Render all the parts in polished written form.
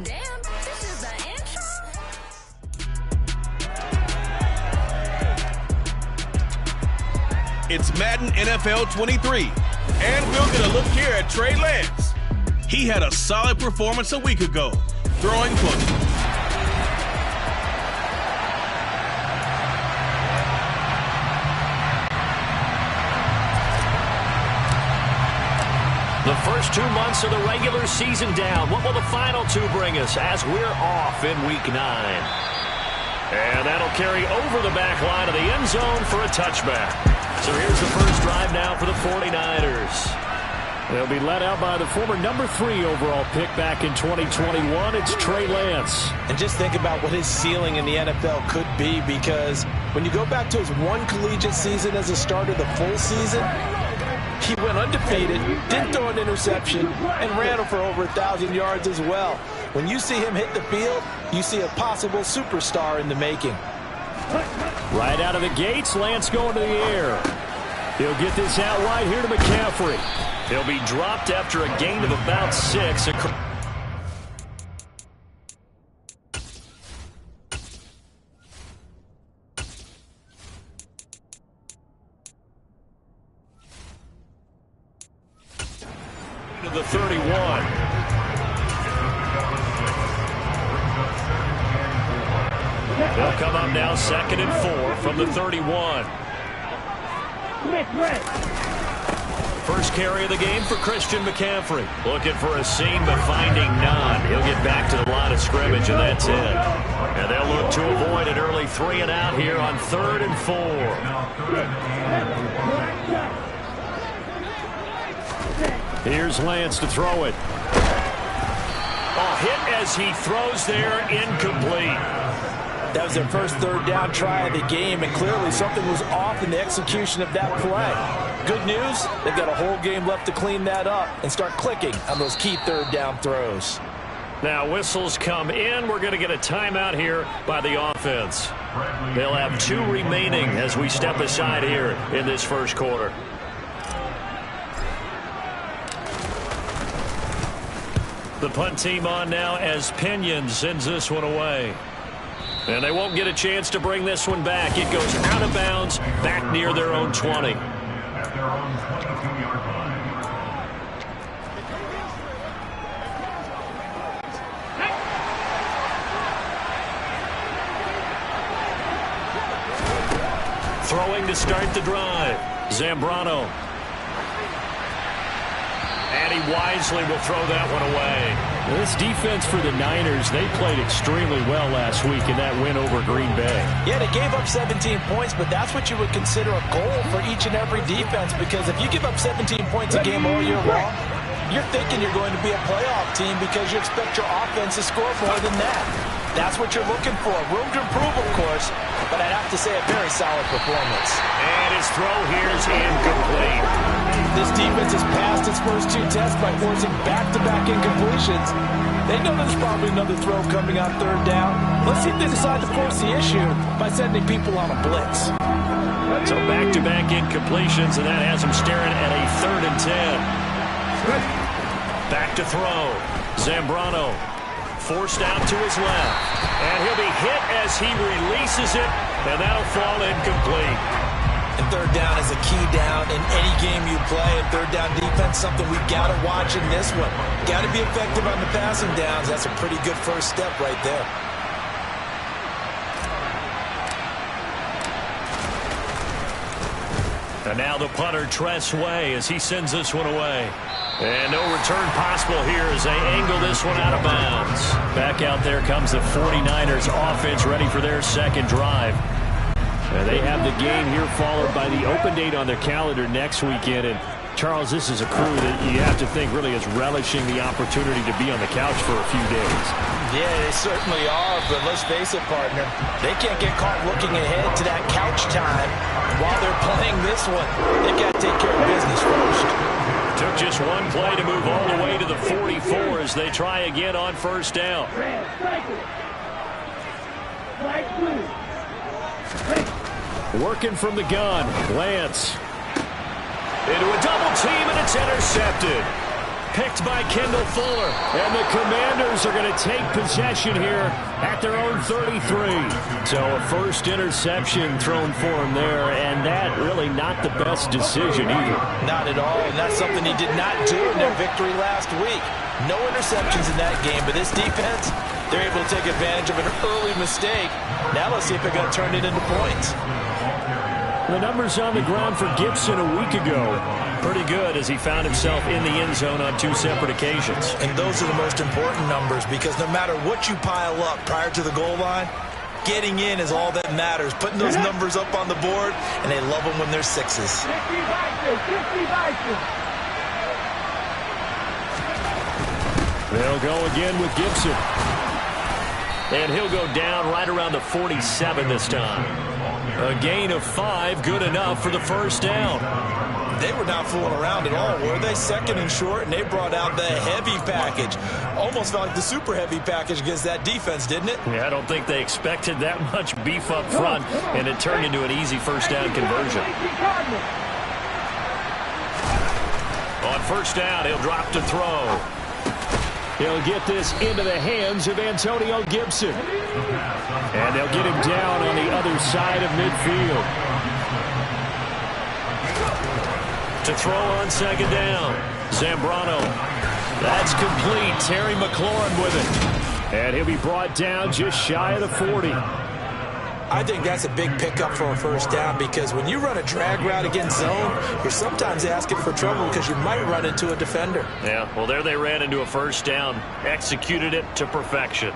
Damn, this is the intro? It's Madden NFL 23, and we'll get a look here at Trey Lance. He had a solid performance a week ago, throwing for the first 2 months of the regular season down. What will the final two bring us as we're off in Week 9? And that'll carry over the back line of the end zone for a touchback. So here's the first drive now for the 49ers. They'll be led out by the former number 3 overall pick back in 2021. It's Trey Lance. And just think about what his ceiling in the NFL could be, because when you go back to his one collegiate season as a starter, the full season, he went undefeated, didn't throw an interception, and ran for over 1,000 yards as well. When you see him hit the field, you see a possible superstar in the making. Right out of the gates, Lance going to the air. He'll get this out wide here to McCaffrey. He'll be dropped after a gain of about 6. To the 31. They'll come up now 2nd and 4 from the 31. First carry of the game for Christian McCaffrey. Looking for a seam, but finding none. He'll get back to the line of scrimmage, and that's it. And they'll look to avoid an early 3 and out here on 3rd and 4. Here's Lance to throw it. A hit as he throws there, incomplete. That was their first 3rd down try of the game, and clearly something was off in the execution of that play. Good news, they've got a whole game left to clean that up and start clicking on those key 3rd down throws. Now whistles come in. We're going to get a timeout here by the offense. They'll have 2 remaining as we step aside here in this first quarter. The punt team on now as Pinion sends this one away. And they won't get a chance to bring this one back. It goes out of bounds back near their own 20. Throwing to start the drive. Zambrano. And he wisely will throw that one away. This defense for the Niners, they played extremely well last week in that win over Green Bay. Yeah, they gave up 17 points, but that's what you would consider a goal for each and every defense, because if you give up 17 points a game all year long, you're thinking you're going to be a playoff team because you expect your offense to score more than that. That's what you're looking for. Room to improve, of course, but I'd have to say a very solid performance. And his throw here is incomplete. This defense has passed its first 2 tests by forcing back-to-back incompletions. They know there's probably another throw coming on 3rd down. Let's see if they decide to force the issue by sending people on a blitz. So back-to-back incompletions, and that has them staring at a 3rd and 10. Back to throw. Zambrano forced out to his left. And he'll be hit as he releases it, and that'll fall incomplete. And 3rd down is a key down in any game you play. And 3rd down defense, something we've got to watch in this one. Got to be effective on the passing downs. That's a pretty good first step right there. And now the punter, Tress Way, as he sends this one away. And no return possible here as they angle this one out of bounds. Back out there comes the 49ers offense, ready for their 2nd drive. And they have the game here followed by the open date on their calendar next weekend. And Charles, this is a crew that you have to think really is relishing the opportunity to be on the couch for a few days. Yeah, they certainly are, but let's face it, partner. They can't get caught looking ahead to that couch time while they're playing this one. They've got to take care of business first. Took just one play to move all the way to the 44 as they try again on 1st down. Working from the gun, Lance. Into a double team, and it's intercepted. Picked by Kendall Fuller. And the Commanders Niners are going to take possession here at their own 33. So a first interception thrown for him there, and that really not the best decision either. Not at all, and that's something he did not do in their victory last week. No interceptions in that game, but this defense, they're able to take advantage of an early mistake. Now let's see if they're going to turn it into points. The numbers on the ground for Gibson a week ago. Pretty good as he found himself in the end zone on 2 separate occasions. And those are the most important numbers because no matter what you pile up prior to the goal line, getting in is all that matters. Putting those numbers up on the board, and they love them when they're 6s. They'll go again with Gibson. And he'll go down right around the 47 this time. A gain of 5, good enough for the first down. They were not fooling around at all, were they? Second and short, and they brought out the heavy package. Almost felt like the super heavy package against that defense, didn't it? Yeah, I don't think they expected that much beef up front, and it turned into an easy first down conversion. On first down, he'll drop to throw. He'll get this into the hands of Antonio Gibson. And they'll get him down on the other side of midfield. To throw on second down. Zambrano. That's complete. Terry McLaurin with it. And he'll be brought down just shy of the 40. I think that's a big pickup for a first down because when you run a drag route against zone, you're sometimes asking for trouble because you might run into a defender. Yeah, well, there they ran into a first down. Executed it to perfection.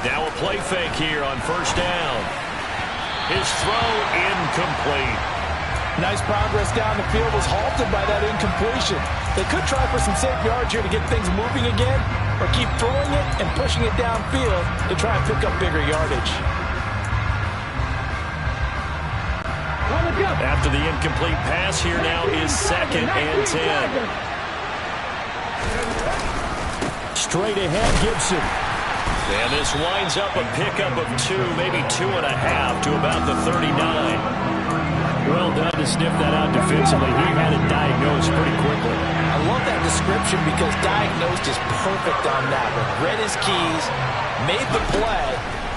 Now a play fake here on first down. His throw incomplete. Nice progress down the field was halted by that incompletion. They could try for some safe yards here to get things moving again, or keep throwing it and pushing it downfield to try and pick up bigger yardage. After the incomplete pass, here now is 2nd and 10. Straight ahead, Gibson. And this winds up a pickup of 2, maybe 2.5 to about the 39. Well done to sniff that out defensively. He had it diagnosed pretty quickly. I love that description because diagnosed is perfect on that one. Read his keys, made the play,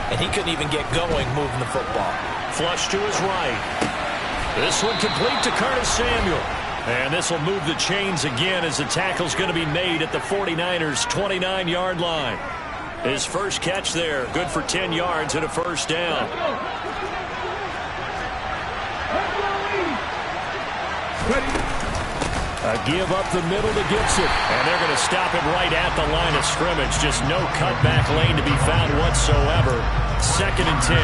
and he couldn't even get going moving the football. Flush to his right. This one complete to Curtis Samuel. And this will move the chains again as the tackle's going to be made at the 49ers' 29-yard line. His first catch there, good for 10 yards and a first down. A give up the middle to Gibson. And they're going to stop him right at the line of scrimmage. Just no cutback lane to be found whatsoever. 2nd and 10.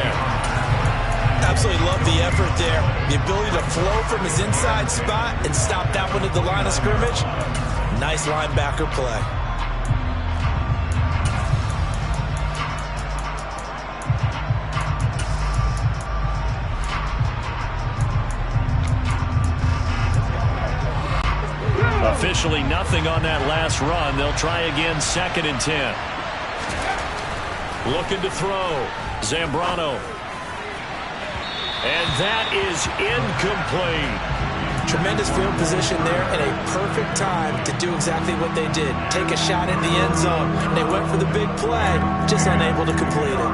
Absolutely love the effort there. The ability to flow from his inside spot and stop that one at the line of scrimmage. Nice linebacker play. Officially nothing on that last run. They'll try again 2nd and 10. Looking to throw. Zambrano. And that is incomplete. Tremendous field position there and a perfect time to do exactly what they did. Take a shot in the end zone. They went for the big play, just unable to complete it.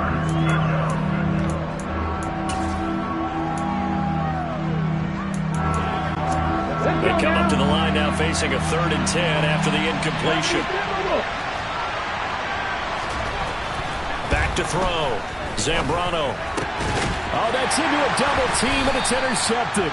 They come up to the line now facing a 3rd and 10 after the incompletion. Back to throw. Zambrano. Oh, that's into a double team, and it's intercepted.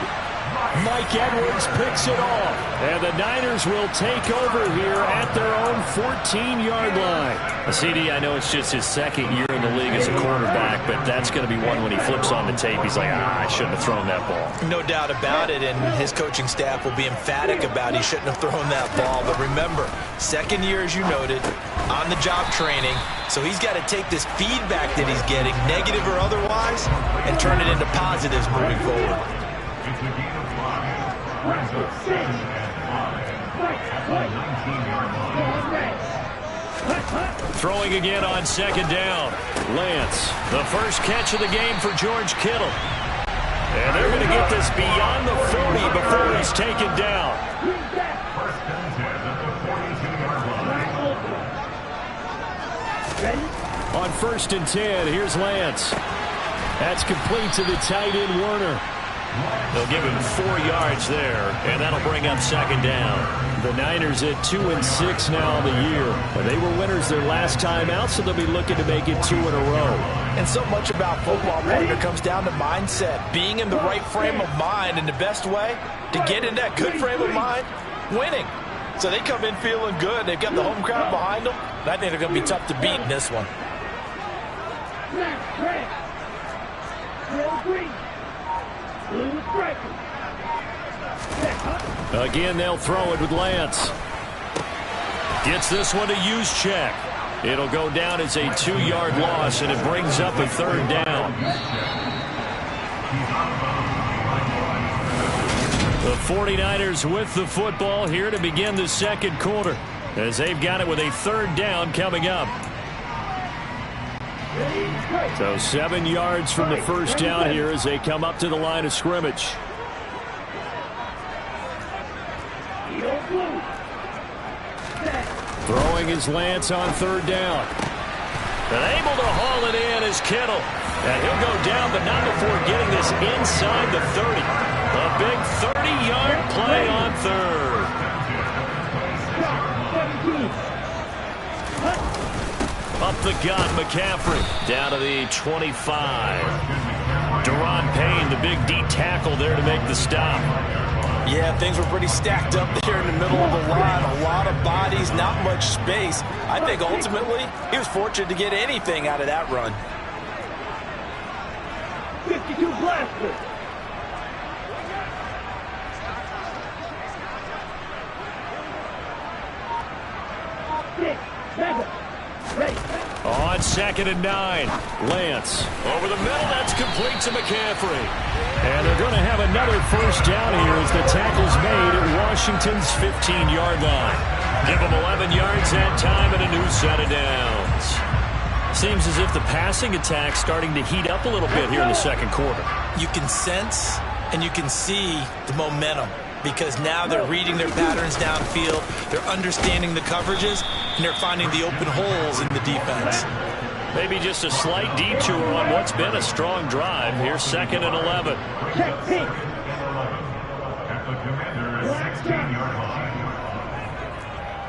Mike Edwards picks it off. And the Niners will take over here at their own 14-yard line. CD, I know it's just his 2nd year in the league as a quarterback, but that's going to be one when he flips on the tape. He's like, I shouldn't have thrown that ball. No doubt about it, and his coaching staff will be emphatic about he shouldn't have thrown that ball. But remember, 2nd year, as you noted, on-the-job training, so he's got to take this feedback that he's getting, negative or otherwise, and turn it into positives moving forward. Throwing again on 2nd down. Lance, the first catch of the game for George Kittle. And they're going to get this beyond the 40 before he He's taken down. On 1st and 10, here's Lance. That's complete to the tight end, Werner. They'll give him 4 yards there, and that'll bring up 2nd down. The Niners at 2-6 now on the year. They were winners their last time out, so they'll be looking to make it 2 in a row. And so much about football, partner, comes down to mindset. Being in the right frame of mind, and the best way to get in that good frame of mind, winning. So they come in feeling good. They've got the home crowd behind them. And I think they're going to be tough to beat in this one. Again, they'll throw it with Lance. Gets this one to Juszczyk. It'll go down as a 2-yard loss, and it brings up a 3rd down. The 49ers with the football here to begin the 2nd quarter, as they've got it with a 3rd down coming up. So 7 yards from the 1st down here as they come up to the line of scrimmage. Throwing his Lance on 3rd down. And able to haul it in is Kittle. And he'll go down, but not before getting this inside the 30. A big 30-yard play on 3rd. Up the gut, McCaffrey. Down to the 25. Deron Payne, the big D tackle there to make the stop. Yeah, things were pretty stacked up there in the middle of the line. A lot of bodies, not much space. I think ultimately he was fortunate to get anything out of that run. 52 blaster. On 2nd and 9, Lance. Over the middle, that's complete to McCaffrey. And they're going to have another 1st down here as the tackle's made at Washington's 15-yard line. Give them 11 yards that time and a new set of downs. Seems as if the passing attack's starting to heat up a little bit here in the 2nd quarter. You can sense and you can see the momentum, because now they're reading their patterns downfield, they're understanding the coverages, and they're finding the open holes in the defense. Maybe just a slight detour on what's been a strong drive. Here's 2nd and 11. Check pink.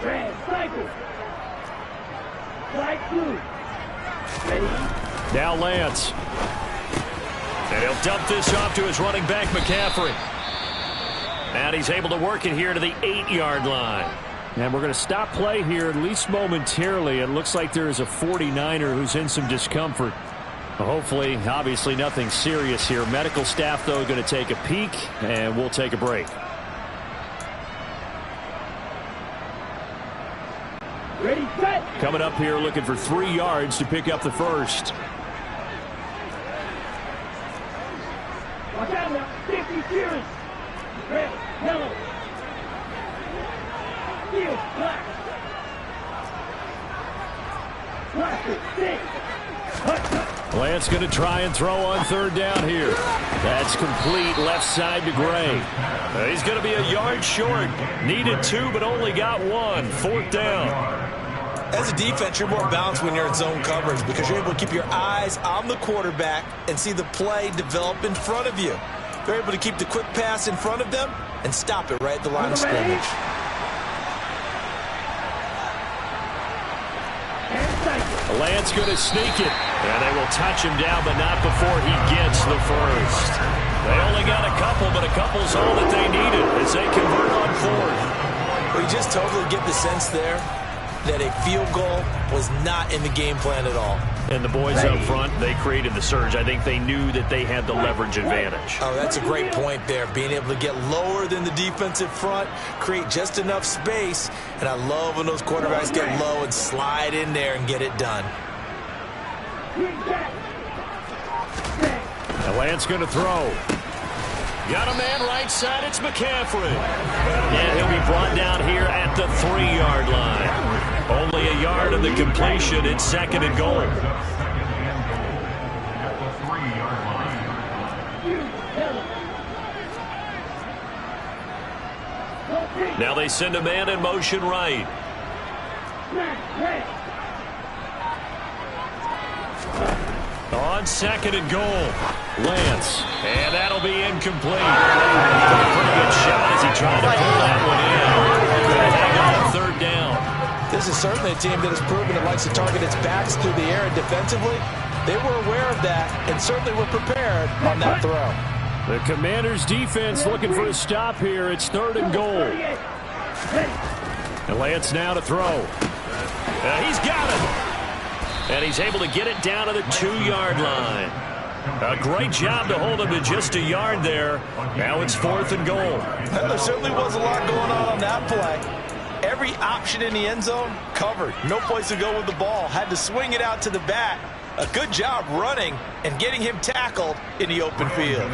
Red cycle. Light blue. Ready? Now Lance. And he'll dump this off to his running back, McCaffrey. And he's able to work it here to the 8-yard line. And we're going to stop play here, at least momentarily. It looks like there is a 49er who's in some discomfort. Hopefully, obviously nothing serious here. Medical staff, though, going to take a peek, and we'll take a break. Ready, set. Coming up here looking for 3 yards to pick up the 1st. Watch out now. 50 series. Red, yellow. Steel, black. Blaster, stick. Lance going to try and throw on 3rd down here. That's complete left side to Gray. He's going to be a yard short. Needed 2, but only got 1. 4th down. As a defense, you're more balanced when you're in zone coverage, because you're able to keep your eyes on the quarterback and see the play develop in front of you. They're able to keep the quick pass in front of them and stop it right at the line of scrimmage. Lance going to sneak it. And they will touch him down, but not before he gets the 1st. They only got a couple, but a couple's all that they needed as they convert on 4th. Well, you just totally get the sense there that a field goal was not in the game plan at all. And the boys up front, they created the surge. I think they knew that they had the leverage advantage. Oh, that's a great point there. Being able to get lower than the defensive front, create just enough space. And I love when those quarterbacks get low and slide in there and get it done. Now Lance going to throw. Got a man right side. It's McCaffrey. And he'll be brought down here at the 3-yard line. Only a yard of the completion. It's 2nd and goal. Now they send a man in motion right. On second and goal, Lance. And that'll be incomplete. A pretty good shot as he tried to pull that one in. Couldn't hang on third down. This is certainly a team that has proven it likes to target its backs through the air and defensively. They were aware of that and certainly were prepared on that throw. The Commanders' defense looking for a stop here. It's third and goal. And Lance now to throw. He's got it. And he's able to get it down to the 2-yard line. A great job to hold him to just a yard there. Now it's fourth and goal. There certainly was a lot going on that play. Every option in the end zone covered. No place to go with the ball. Had to swing it out to the back. A good job running and getting him tackled in the open field.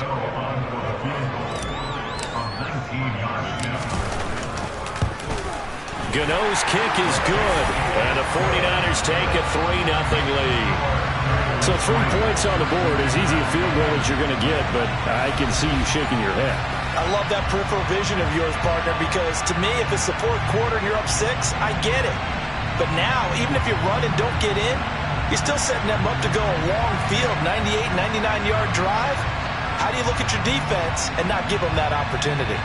Gano's kick is good, and the 49ers take a 3-0 lead. So 3 points on the board, as easy a field goal as you're going to get, but I can see you shaking your head. I love that peripheral vision of yours, partner, because to me, if it's the fourth quarter and you're up 6, I get it. But now, even if you run and don't get in, you're still setting them up to go a long field, 98, 99-yard drive. How do you look at your defense and not give them that opportunity?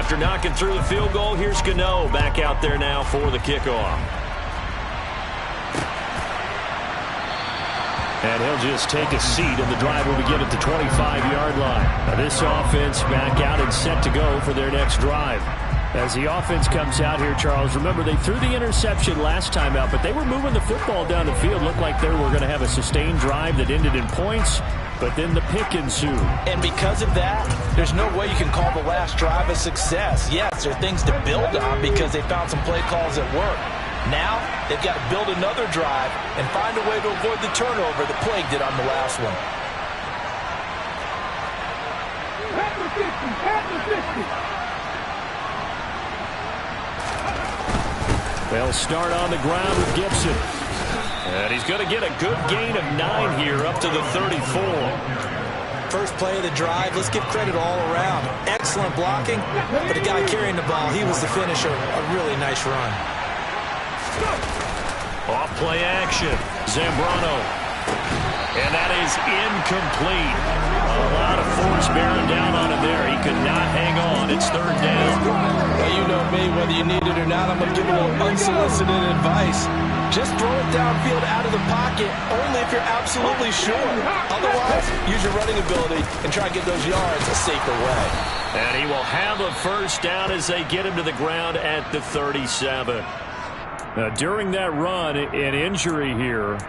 After knocking through the field goal, here's Gano back out there now for the kickoff. And he'll just take a seat, and the drive will begin at the 25-yard line. Now this offense back out and set to go for their next drive. As the offense comes out here, Charles, remember they threw the interception last time out, but they were moving the football down the field. Looked like they were going to have a sustained drive that ended in points, but then the pick ensued. And because of that, there's no way you can call the last drive a success. Yes, there are things to build on because they found some play calls that work. Now, they've got to build another drive and find a way to avoid the turnover the Plague did on the last one. At the 50, at the 50. They'll start on the ground with Gibson. And he's going to get a good gain of 9 here up to the 34. First play of the drive, let's give credit all around. Excellent blocking, but the guy carrying the ball, he was the finisher. A really nice run. Off play action. Zambrano. And that is incomplete. A lot of force bearing down on him there. He could not hang on. It's third down. Well, you know me, whether you need it or not, I'm going to give a little unsolicited advice. Just throw it downfield out of the pocket, only if you're absolutely sure. Otherwise, use your running ability and try and get those yards a safer way. And he will have a first down as they get him to the ground at the 37. Now, during that run, an injury here.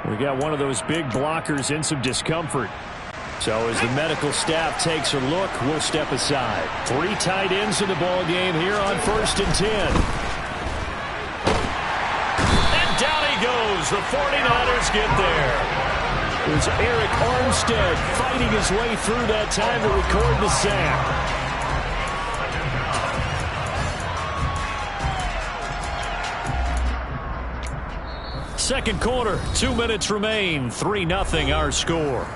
We got one of those big blockers in some discomfort. So as the medical staff takes a look, we'll step aside. 3 tight ends in the ball game here on 1st and 10. And down he goes. The 49ers get there. It was Eric Armstead fighting his way through that time to record the sack. Second quarter, 2 minutes remain. 3-0 our score.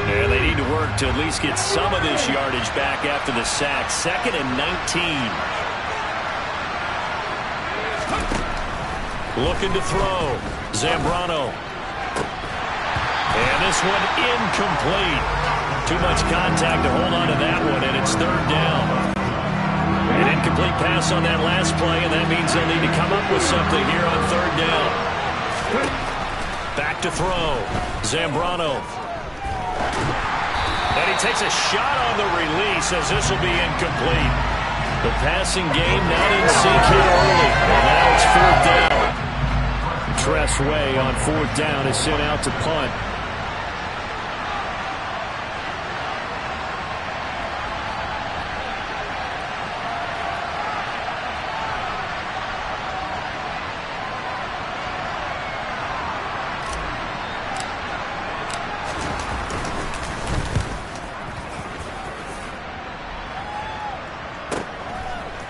And they need to work to at least get some of this yardage back after the sack. 2nd and 19. Looking to throw. Zambrano. And this one incomplete. Too much contact to hold on to that one, and it's third down. An incomplete pass on that last play, and that means they'll need to come up with something here on third down. Back to throw. Zambrano. And he takes a shot on the release as this will be incomplete. The passing game not in sync here early, and now it's fourth down. Tress Way on fourth down is sent out to punt.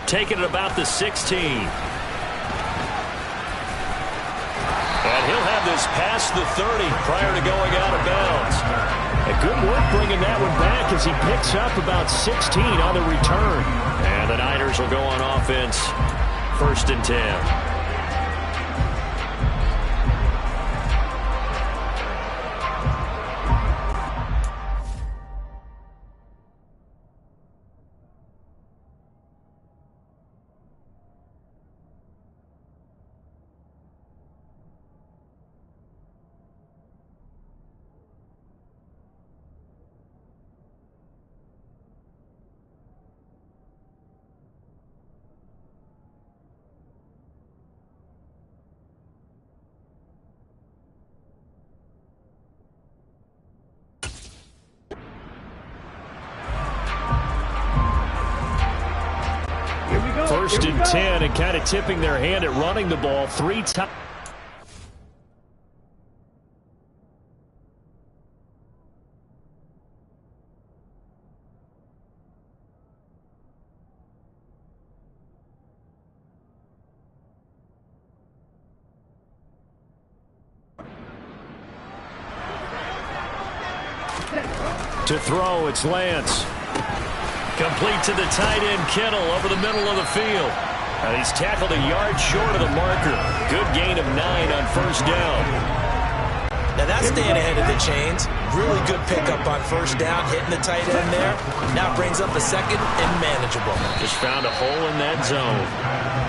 Taking it about the 16. And he'll have this past the 30 prior to going out of bounds. A good work bringing that one back as he picks up about 16 on the return. And the Niners will go on offense. 1st and 10. First and 10, and kind of tipping their hand at running the ball 3 times. To throw, it's Lance. Complete to the tight end, Kittle, over the middle of the field. And he's tackled a yard short of the marker. Good gain of 9 on first down. Now that's staying ahead of the chains. Really good pickup on first down, hitting the tight end there. Now brings up a second and manageable. Just found a hole in that zone.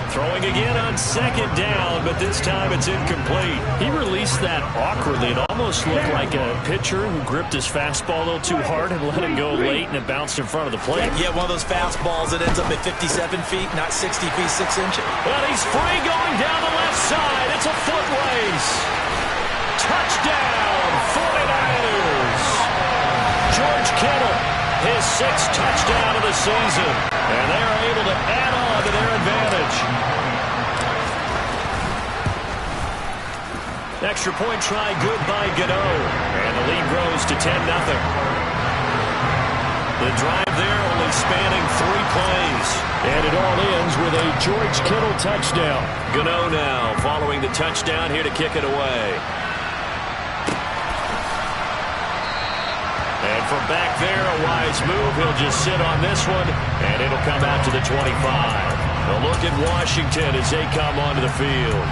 Throwing again on second down, but this time it's incomplete. He released that awkwardly. It almost looked like a pitcher who gripped his fastball a little too hard and let it go late, and it bounced in front of the plate. Yeah, one of those fastballs that ends up at 57 feet, not 60 feet, 6 inches. Well, he's free going down the left side. It's a foot race. Touchdown, 49ers. George Kittle, his 6th touchdown of the season. And they are able to add on to their advantage. Extra point try good by Gano. And the lead grows to 10-0. The drive there only spanning 3 plays. And it all ends with a George Kittle touchdown. Gano now following the touchdown here to kick it away. And from back there, a wise move. He'll just sit on this one, and it'll come out to the 25. A look at Washington as they come onto the field.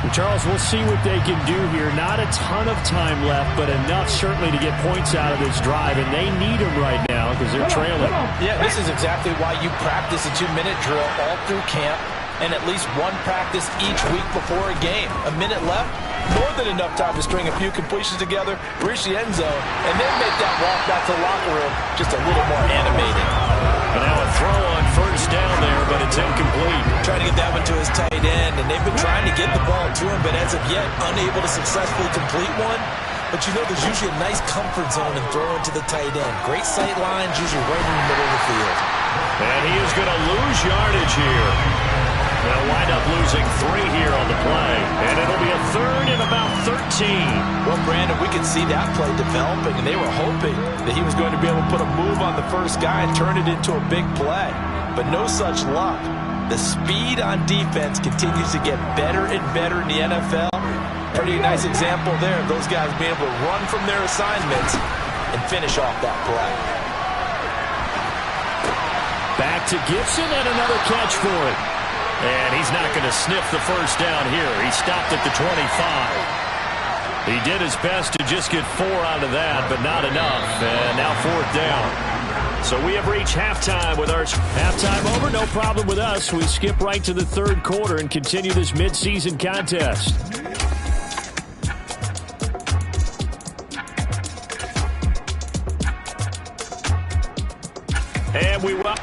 And Charles, we'll see what they can do here. Not a ton of time left, but enough certainly to get points out of this drive, and they need them right now because they're trailing. Yeah, this is exactly why you practice a 2-minute drill all through camp and at least one practice each week before a game. A minute left, more than enough time to string a few completions together, reach the end zone, and then make that walk back to the locker room just a little more animated. And now a throw on first down there, but it's incomplete. Trying to get that one to his tight end, and they've been trying to get the ball to him, but as of yet, unable to successfully complete one. But you know there's usually a nice comfort zone in throwing to the tight end. Great sight lines, usually right in the middle of the field. And he is going to lose yardage here. They'll wind up losing 3 here on the play. And it'll be a 3rd and about 13. Well, Brandon, we could see that play developing, and they were hoping that he was going to be able to put a move on the first guy and turn it into a big play. But no such luck. The speed on defense continues to get better and better in the NFL. Pretty nice example there of those guys being able to run from their assignments and finish off that play. Back to Gibson and another catch for it. And he's not going to sniff the first down here. He stopped at the 25. He did his best to just get 4 out of that, but not enough. And now 4th down. So we have reached halftime with our halftime over. No problem with us. We skip right to the 3rd quarter and continue this midseason contest. And we will.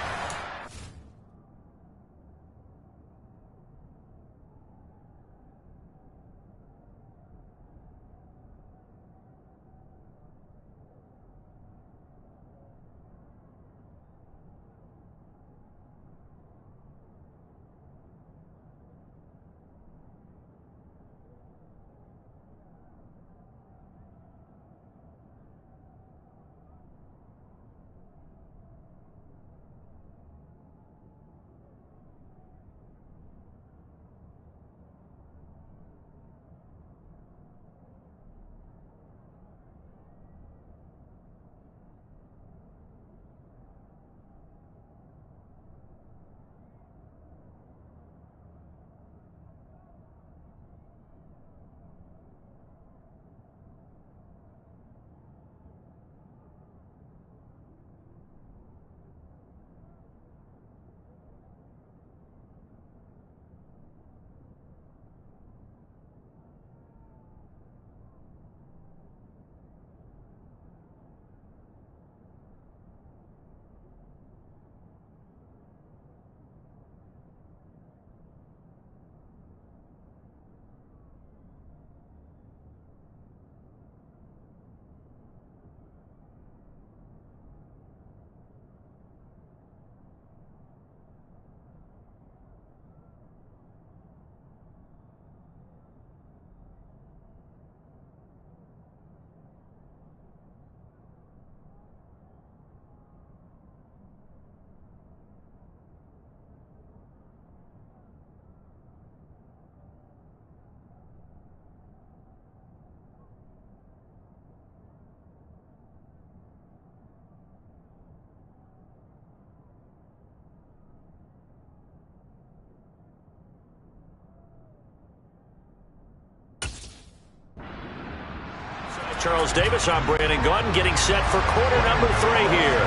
Charles Davis, I'm Brandon Gunn, getting set for quarter number 3 here.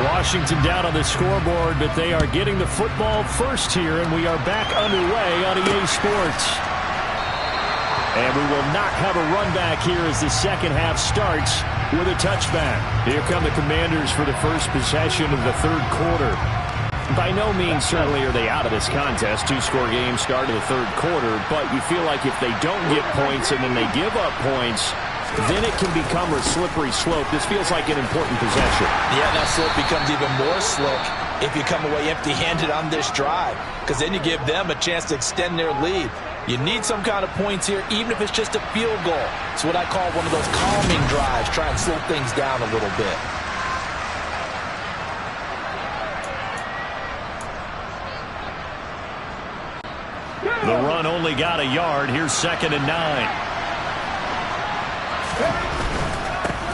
Washington down on the scoreboard, but they are getting the football first here, and we are back underway on EA Sports. And we will not have a run back here as the second half starts with a touchback. Here come the Commanders for the first possession of the third quarter. By no means certainly are they out of this contest. 2-score game start of the third quarter, but you feel like if they don't get points and then they give up points, then it can become a slippery slope. This feels like an important possession. Yeah, that slope becomes even more slick if you come away empty-handed on this drive, because then you give them a chance to extend their lead. You need some kind of points here, even if it's just a field goal. It's what I call one of those calming drives. Try and slow things down a little bit. The run only got a yard. Here's 2nd and 9.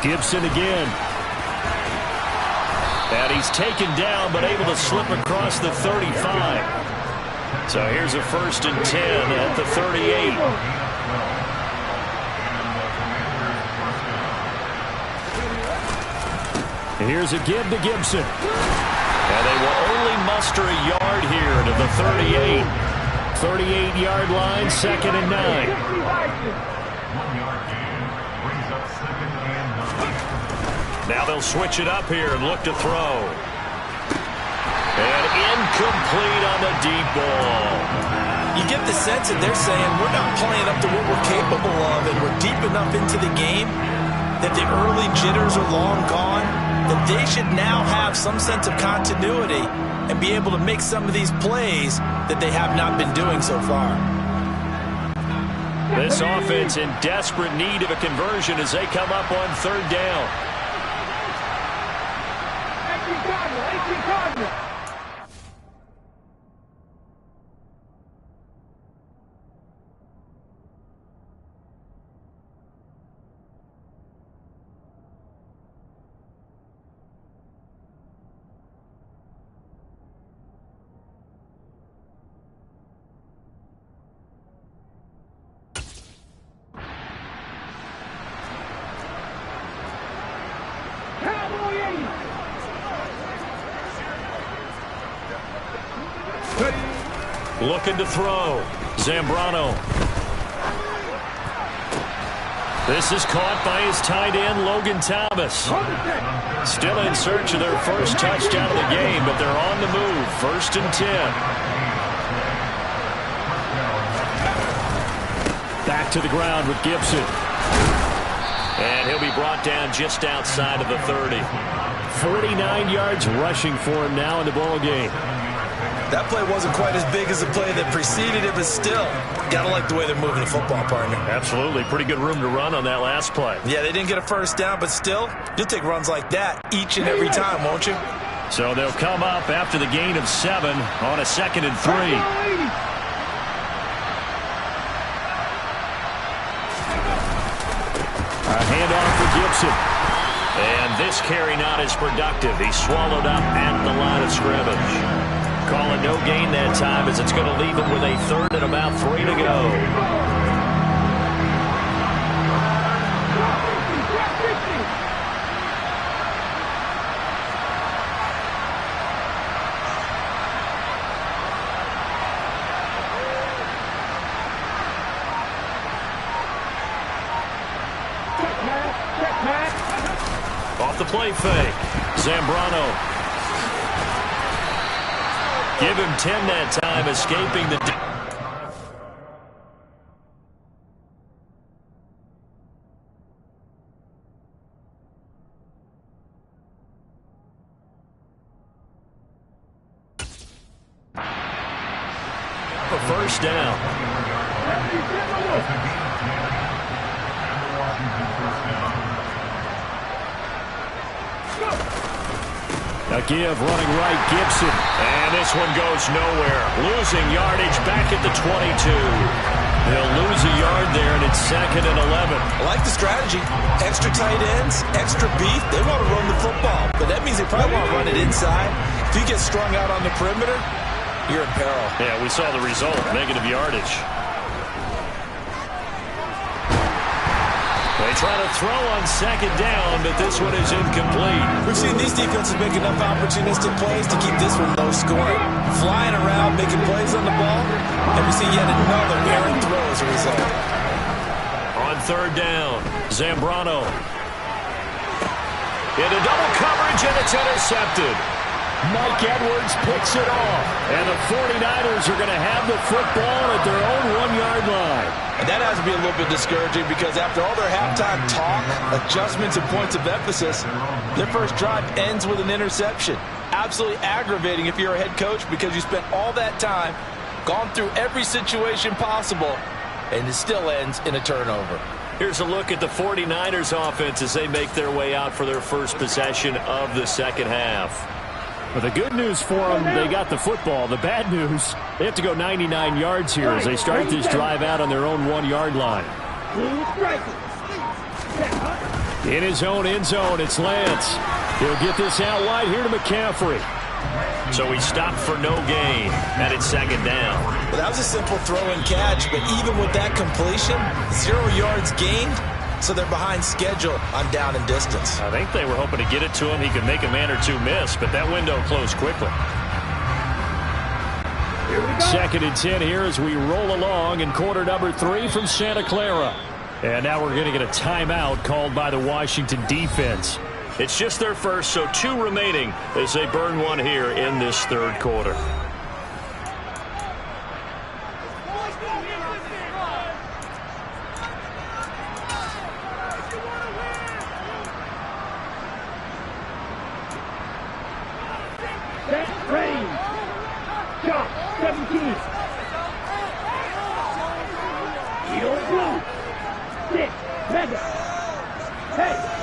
Gibson again. And he's taken down, but able to slip across the 35. So here's a 1st and 10 at the 38. Here's a give to Gibson. And they will only muster a yard here to the 38. 38-yard line, 2nd and 9. Now they'll switch it up here and look to throw. And incomplete on the deep ball. You get the sense that they're saying we're not playing up to what we're capable of, and we're deep enough into the game that the early jitters are long gone, that they should now have some sense of continuity and be able to make some of these plays that they have not been doing so far. This offense in desperate need of a conversion as they come up on 3rd down. Looking to throw. Zambrano. This is caught by his tight end, Logan Thomas. Still in search of their first touchdown of the game, but they're on the move. 1st and 10. Back to the ground with Gibson. And he'll be brought down just outside of the 30. 49 yards rushing for him now in the ball game. That play wasn't quite as big as the play that preceded it, but still, got to like the way they're moving the football, partner. Absolutely. Pretty good room to run on that last play. Yeah, they didn't get a first down, but still, you'll take runs like that each and every time, won't you? So they'll come up after the gain of 7 on a 2nd and 3. A handoff for Gibson. And this carry not as productive. He's swallowed up at the line of scrimmage. Calling no gain that time as it's going to leave him with a 3rd and about 3 to go. Off the play fake. Zambrano. Give him 10 that time, escaping the... For 1st down. A give, running right, Gibson. And this one goes nowhere. Losing yardage back at the 22. They'll lose a yard there, and it's 2nd and 11. I like the strategy. Extra tight ends, extra beef. They want to run the football, but that means they probably want to run it inside. If you get strung out on the perimeter, you're in peril. Yeah, we saw the result, negative yardage. They try to throw on second down, but this one is incomplete. We've seen these defenses make enough opportunistic plays to keep this one low scoring. Flying around, making plays on the ball, and we see yet another errant throw as a result. On third down, Zambrano. Into double coverage, and it's intercepted. Mike Edwards picks it off. And the 49ers are going to have the football at their own 1-yard line. And that has to be a little bit discouraging because after all their halftime talk, adjustments, and points of emphasis, their first drive ends with an interception. Absolutely aggravating if you're a head coach because you spent all that time, gone through every situation possible, and it still ends in a turnover. Here's a look at the 49ers offense as they make their way out for their first possession of the second half. Well, the good news for them, they got the football. The bad news, they have to go 99 yards here as they start this drive out on their own 1-yard line. In his own end zone, it's Lance. He'll get this out wide here to McCaffrey. So he stopped for no gain, and it's second down. Well, that was a simple throw and catch, but even with that completion, 0 yards gained, so they're behind schedule on down and distance. I think they were hoping to get it to him. He could make a man or two miss, but that window closed quickly. 2nd and 10 here as we roll along in quarter number 3 from Santa Clara. And now we're going to get a timeout called by the Washington defense. It's just their first, so 2 remaining as they burn one here in this third quarter.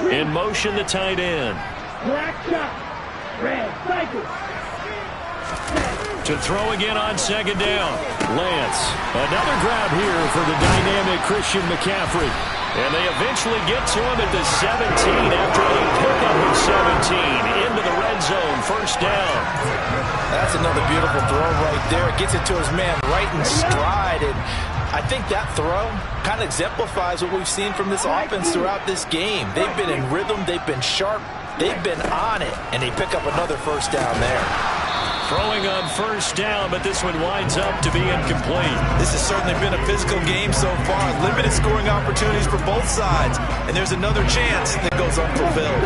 In motion, the tight end. To throw again on second down. Lance. Another grab here for the dynamic Christian McCaffrey. And they eventually get to him at the 17 after a pickup of 17 into the red zone. First down. That's another beautiful throw right there. Gets it to his man right in stride. And I think that throw kind of exemplifies what we've seen from this offense throughout this game. They've been in rhythm. They've been sharp. They've been on it. And they pick up another first down there. Throwing on first down, but this one winds up to be incomplete. This has certainly been a physical game so far. Limited scoring opportunities for both sides. And there's another chance that goes unfulfilled.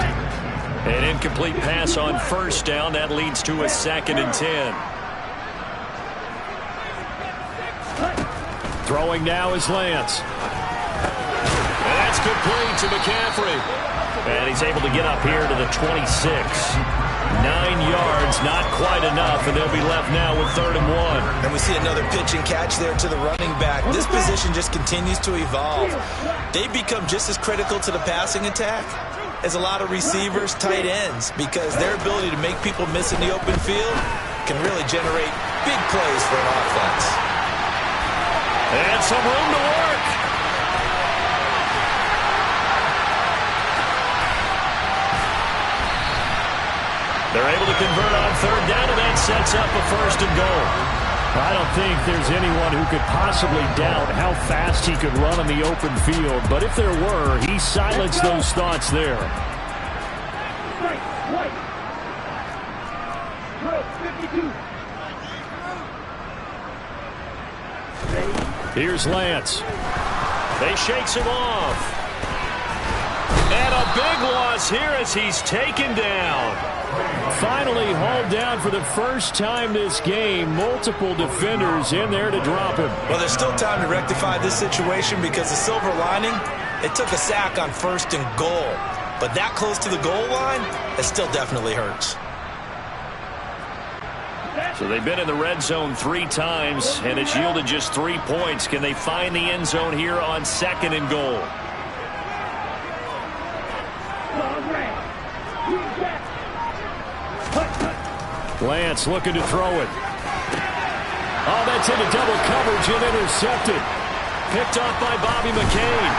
An incomplete pass on first down. That leads to a 2nd and 10. Throwing now is Lance. And that's complete to McCaffrey. And he's able to get up here to the 26. 9 yards, not quite enough, and they'll be left now with 3rd and 1. And we see another pitch and catch there to the running back. This position just continues to evolve. They've become just as critical to the passing attack as a lot of receivers, tight ends, because their ability to make people miss in the open field can really generate big plays for an offense. And some room to work. They're able to convert on 3rd down, and that sets up a 1st and goal. I don't think there's anyone who could possibly doubt how fast he could run on the open field. But if there were, he silenced those thoughts there. Here's Lance. They shakes him off. And a big loss here as he's taken down. Finally hauled down for the first time this game. Multiple defenders in there to drop him. Well, there's still time to rectify this situation because the silver lining, it took a sack on 1st and goal. But that close to the goal line, it still definitely hurts. So they've been in the red zone 3 times, and it's yielded just 3 points. Can they find the end zone here on 2nd and goal? Lance looking to throw it. Oh, that's into double coverage and intercepted. Picked off by Bobby McCain.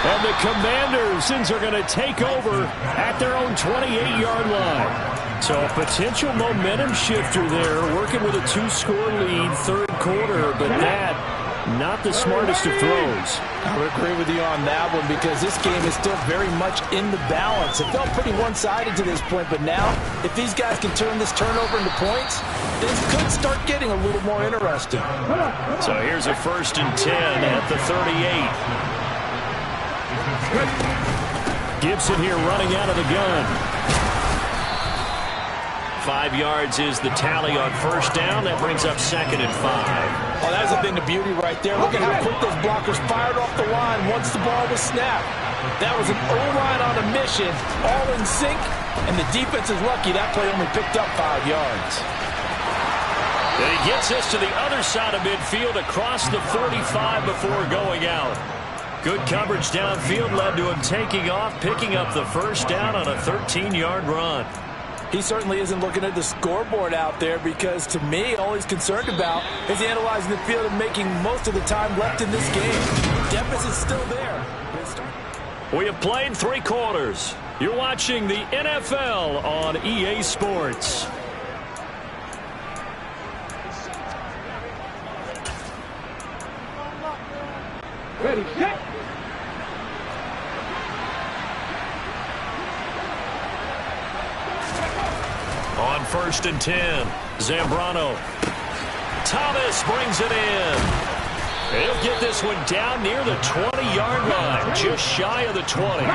And the Commanders are going to take over at their own 28-yard line. So a potential momentum shifter there, working with a 2-score lead, 3rd quarter, but that Not the smartest of throws. I would agree with you on that one because this game is still very much in the balance. It felt pretty one-sided to this point, but now if these guys can turn this turnover into points, things could start getting a little more interesting. So here's a 1st and 10 at the 38. Gibson here running out of the gun. 5 yards is the tally on 1st down. That brings up 2nd and 5. Oh, that's a thing of beauty right there. Look at how quick those blockers fired off the line once the ball was snapped. That was an O-line on a mission, all in sync, and the defense is lucky that play only picked up 5 yards. And he gets us to the other side of midfield across the 45 before going out. Good coverage downfield led to him taking off, picking up the 1st down on a 13-yard run. He certainly isn't looking at the scoreboard out there because, to me, all he's concerned about is analyzing the field and making most of the time left in this game. Deficit's still there. We have played 3 quarters. You're watching the NFL on EA Sports. Ready, set. On 1st and 10, Zambrano. Thomas brings it in. He'll get this one down near the 20-yard line, just shy of the 20.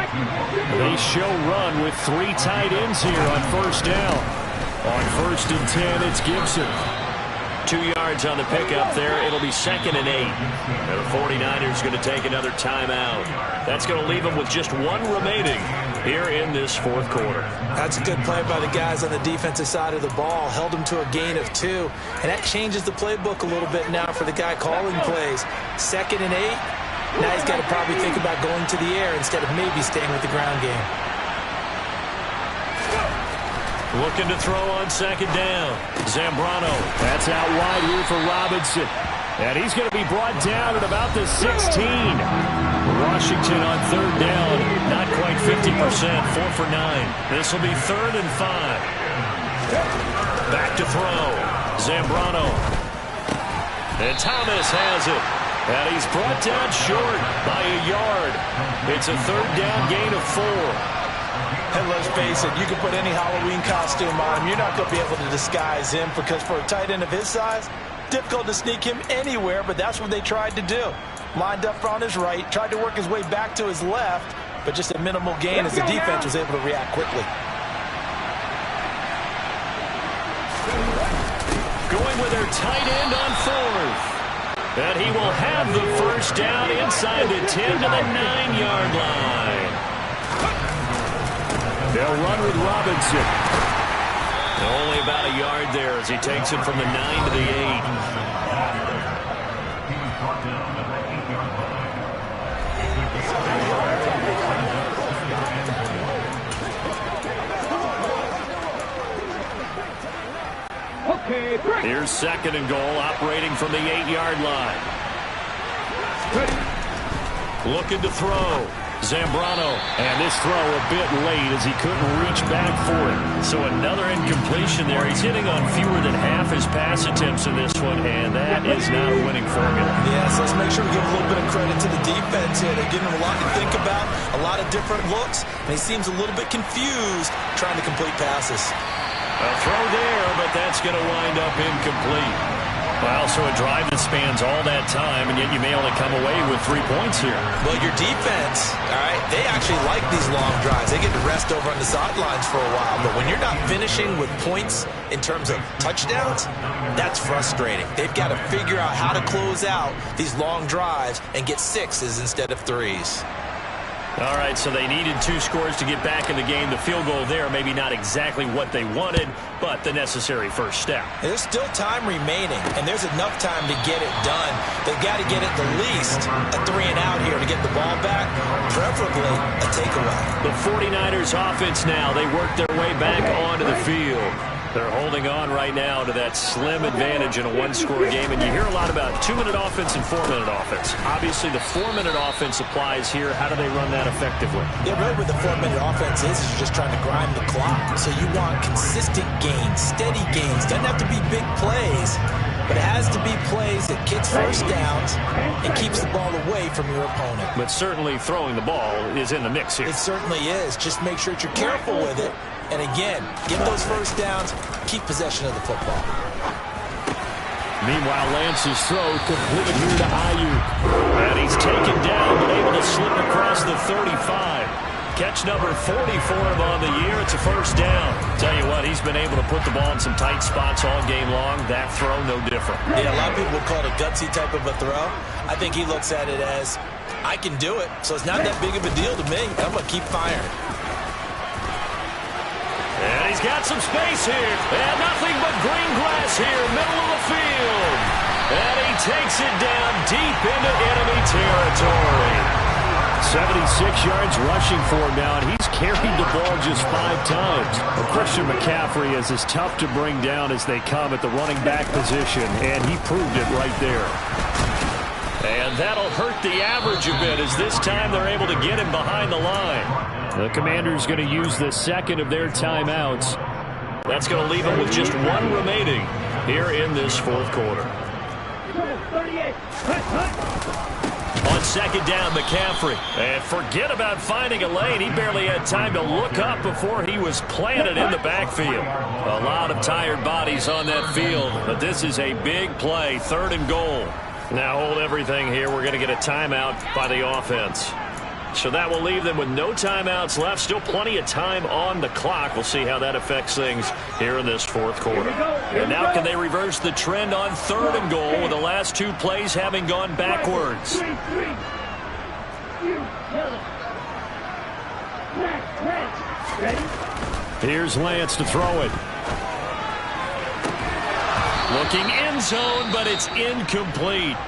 They show run with 3 tight ends here on 1st down. On 1st and 10, it's Gibson. 2 yards on the pickup there. It'll be 2nd and 8. And the 49ers going to take another timeout. That's going to leave them with just 1 remaining here in this 4th quarter. That's a good play by the guys on the defensive side of the ball. Held them to a gain of 2. And that changes the playbook a little bit now for the guy calling plays. 2nd and 8. Now he's got to probably think about going to the air instead of maybe staying with the ground game. Looking to throw on 2nd down. Zambrano. That's out wide here for Robinson. And he's going to be brought down at about the 16. Washington on 3rd down. Not quite 50%. 4 for 9. This will be 3rd and 5. Back to throw. Zambrano. And Thomas has it. And he's brought down short by a yard. It's a 3rd down gain of 4. And let's face it, you can put any Halloween costume on him. You're not going to be able to disguise him because for a tight end of his size, difficult to sneak him anywhere, but that's what they tried to do. Lined up on his right, tried to work his way back to his left, but just a minimal gain as the defense was able to react quickly. Going with their tight end on 4th. And he will have the 1st down inside the 10 to the 9-yard line. They'll run with Robinson. Only about a yard there as he takes it from the 9 to the 8. Okay, break. Here's 2nd and goal, operating from the 8-yard line. Ready. Looking to throw. Zambrano, and this throw a bit late as he couldn't reach back for it. So another incompletion there. He's hitting on fewer than half his pass attempts in this one, and that is not a winning formula. Yes, let's make sure we give a little bit of credit to the defense here. They're giving him a lot to think about, a lot of different looks, and he seems a little bit confused trying to complete passes. A throw there, but that's going to wind up incomplete. Well, so a drive that spans all that time, and yet you may only come away with 3 points here. Well, your defense, all right, they actually like these long drives. They get to rest over on the sidelines for a while, but when you're not finishing with points in terms of touchdowns, that's frustrating. They've got to figure out how to close out these long drives and get 6s instead of 3s. All right, so they needed 2 scores to get back in the game. The field goal there, maybe not exactly what they wanted, but the necessary first step. There's still time remaining, and there's enough time to get it done. They've got to get at the least a 3-and-out here to get the ball back, preferably a takeaway. The 49ers offense now, they work their way back onto the field. They're holding on right now to that slim advantage in a one-score game, and you hear a lot about 2-minute offense and 4-minute offense. Obviously, the 4-minute offense applies here. How do they run that effectively? Yeah, really what the 4-minute offense is you're just trying to grind the clock. So you want consistent gains, steady gains. Doesn't have to be big plays, but it has to be plays that gets first downs and keeps the ball away from your opponent. But certainly throwing the ball is in the mix here. It certainly is. Just make sure that you're careful with it. And again, get those first downs, keep possession of the football. Meanwhile, Lance's throw completed here to Ayuk. And he's taken down, but able to slip across the 35. Catch number 40 for him on the year. It's a first down. Tell you what, he's been able to put the ball in some tight spots all game long. That throw, no different. Yeah, a lot of people will call it a gutsy type of a throw. I think he looks at it as, I can do it, so it's not that big of a deal to me. I'm going to keep firing. And he's got some space here. And nothing but green grass here, middle of the field. And he takes it down deep into enemy territory. 76 yards rushing for him now, and he's carried the ball just 5 times. Well, Christian McCaffrey is as tough to bring down as they come at the running back position, and he proved it right there. And that'll hurt the average a bit as this time they're able to get him behind the line. The Commanders going to use the second of their timeouts. That's going to leave them with just 1 remaining here in this fourth quarter. On second down, McCaffrey. And forget about finding a lane. He barely had time to look up before he was planted in the backfield. A lot of tired bodies on that field, but this is a big play, 3rd and goal. Now hold everything here. We're going to get a timeout by the offense. So that will leave them with no timeouts left. Still plenty of time on the clock. We'll see how that affects things here in this fourth quarter. And now can they reverse the trend on 3rd and goal with the last 2 plays having gone backwards? Here's Lance to throw it. Looking end zone, but it's incomplete.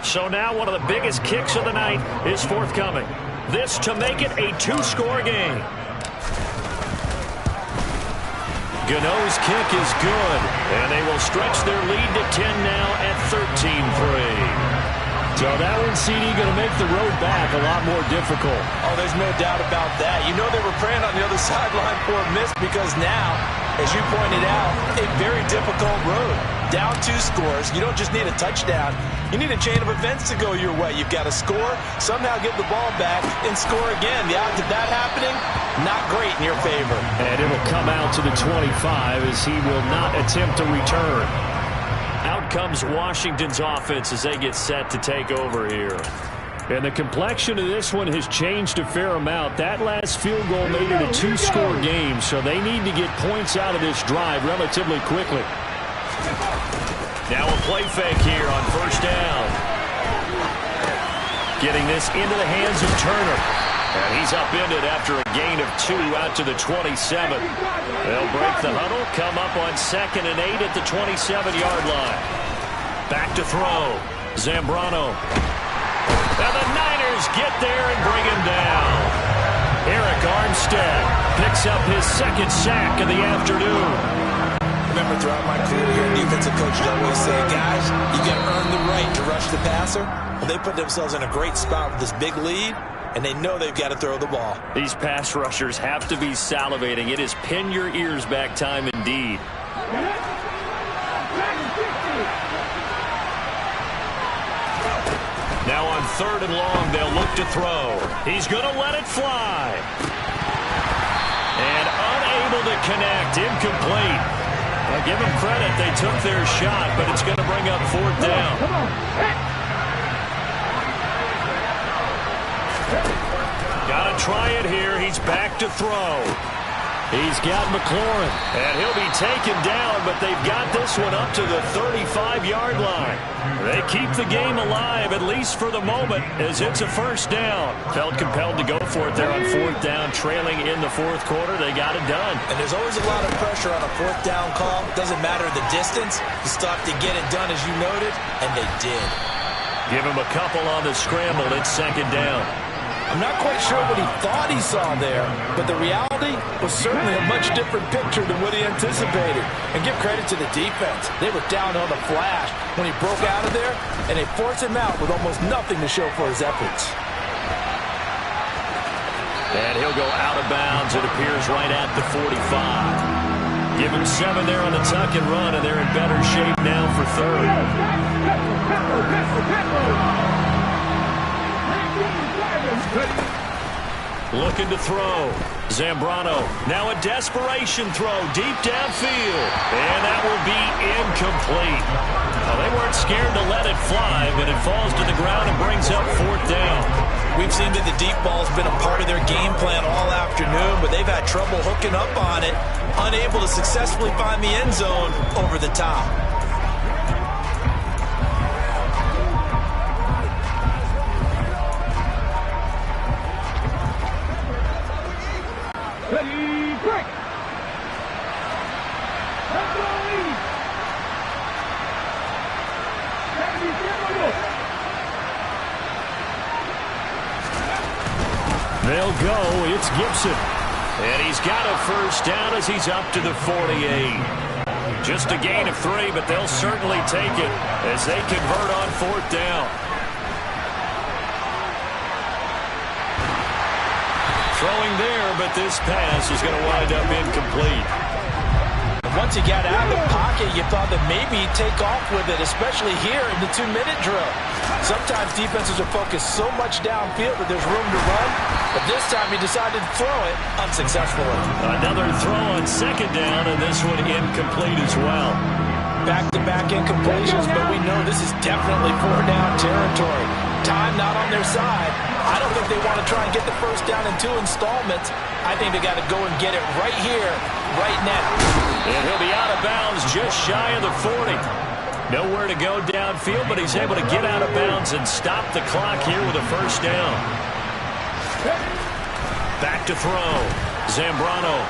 So now one of the biggest kicks of the night is forthcoming. This to make it a 2-score game. Gano's kick is good, and they will stretch their lead to 10 now at 13-3. So that one, CD, going to make the road back a lot more difficult. Oh, there's no doubt about that. You know they were praying on the other sideline for a miss because now, as you pointed out, a very difficult road. Down 2 scores. You don't just need a touchdown. You need a chain of events to go your way. You've got to score, somehow get the ball back, and score again. The odds of that happening, not great in your favor. And it will come out to the 25 as he will not attempt to return. Out comes Washington's offense as they get set to take over here. And the complexion of this one has changed a fair amount. That last field goal made it a 2-score game, so they need to get points out of this drive relatively quickly. Now a play fake here on 1st down. Getting this into the hands of Turner. And he's upended after a gain of 2 out to the 27. They'll break the huddle, come up on 2nd and 8 at the 27-yard line. Back to throw. Zambrano. And the Niners get there and bring him down. Eric Armstead picks up his 2nd sack of the afternoon. Remember, throughout my career, defensive coaches always say, guys, you got to earn the right to rush the passer. Well, they put themselves in a great spot with this big lead, and they know they've got to throw the ball. These pass rushers have to be salivating. It is pin your ears back time indeed. Now on 3rd and long, they'll look to throw. He's going to let it fly. And unable to connect, incomplete. Well, give them credit, they took their shot, but it's going to bring up 4th down. Got to try it here. He's back to throw. He's got McLaurin. And he'll be taken down, but they've got this one up to the 35-yard line. They keep the game alive, at least for the moment, as it's a first down. Felt compelled to go for it there on fourth down, trailing in the fourth quarter. They got it done. And there's always a lot of pressure on a fourth down call. Doesn't matter the distance. You still have to get it done, as you noted, and they did. Give him a couple on the scramble. It's second down. I'm not quite sure what he thought he saw there, but the reality was certainly a much different picture than what he anticipated. And give credit to the defense. They were down on the flash when he broke out of there, and they forced him out with almost nothing to show for his efforts. And he'll go out of bounds, it appears, right at the 45. Give him 7 there on the tuck and run, and they're in better shape now for third. Looking to throw. Zambrano. Now a desperation throw deep downfield. And that will be incomplete. Well, they weren't scared to let it fly, but it falls to the ground and brings up fourth down. We've seen that the deep ball's been a part of their game plan all afternoon, but they've had trouble hooking up on it, unable to successfully find the end zone over the top. Ready, break! They'll go. It's Gibson. And he's got a first down as he's up to the 48. Just a gain of 3, but they'll certainly take it as they convert on fourth down. Throwing there, but this pass is going to wind up incomplete. Once he got out of the pocket, you thought that maybe he'd take off with it, especially here in the 2-minute drill. Sometimes defenses are focused so much downfield that there's room to run, but this time he decided to throw it unsuccessfully. Another throw on second down, and this one incomplete as well. Back-to-back incompletions, but we know this is definitely 4-down territory. Time not on their side. I don't think they want to try and get the first down in 2 installments. I think they got to go and get it right here, right now. And he'll be out of bounds just shy of the 40. Nowhere to go downfield, but he's able to get out of bounds and stop the clock here with a first down. Back to throw. Zambrano.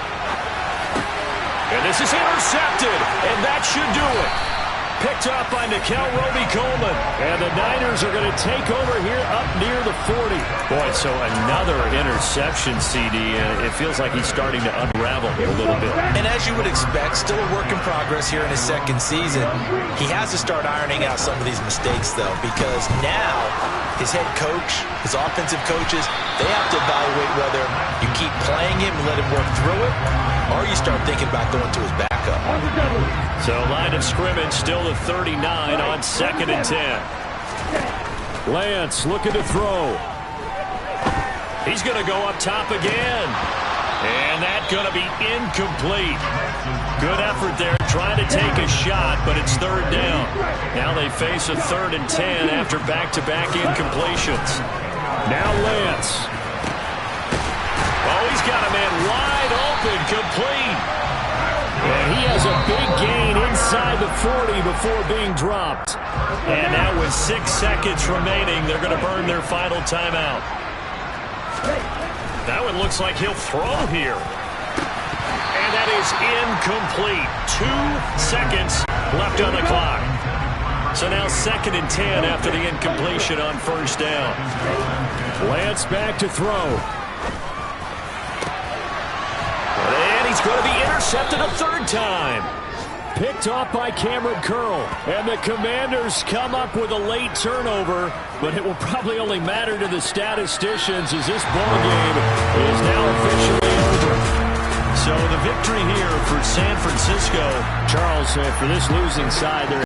And this is intercepted, and that should do it. Picked up by Nikel Roby-Coleman. And the Niners are going to take over here up near the 40. Boy, so another interception, CD, and it feels like he's starting to unravel a little bit. And as you would expect, still a work in progress here in his second season. He has to start ironing out some of these mistakes, though, because now his head coach, his offensive coaches, they have to evaluate whether you keep playing him and let him work through it, or you start thinking about going to his backup. So line of scrimmage still the 39 on 2nd and 10. Lance looking to throw. He's going to go up top again. And that's going to be incomplete. Good effort there trying to take a shot, but it's third down. Now they face a 3rd and 10 after back-to-back incompletions. Now Lance. Oh, he's got a man wide open, complete. And he has a big gain inside the 40 before being dropped. And now with 6 seconds remaining, they're going to burn their final timeout. That one looks like he'll throw here. And that is incomplete. 2 seconds left on the clock. So now 2nd and 10 after the incompletion on first down. Lance back to throw. And he's going to be intercepted a 3rd time. Picked off by Cameron Curl. And the Commanders come up with a late turnover, but it will probably only matter to the statisticians as this ball game is now officially over. So the victory here for San Francisco. Charles, for this losing side, they're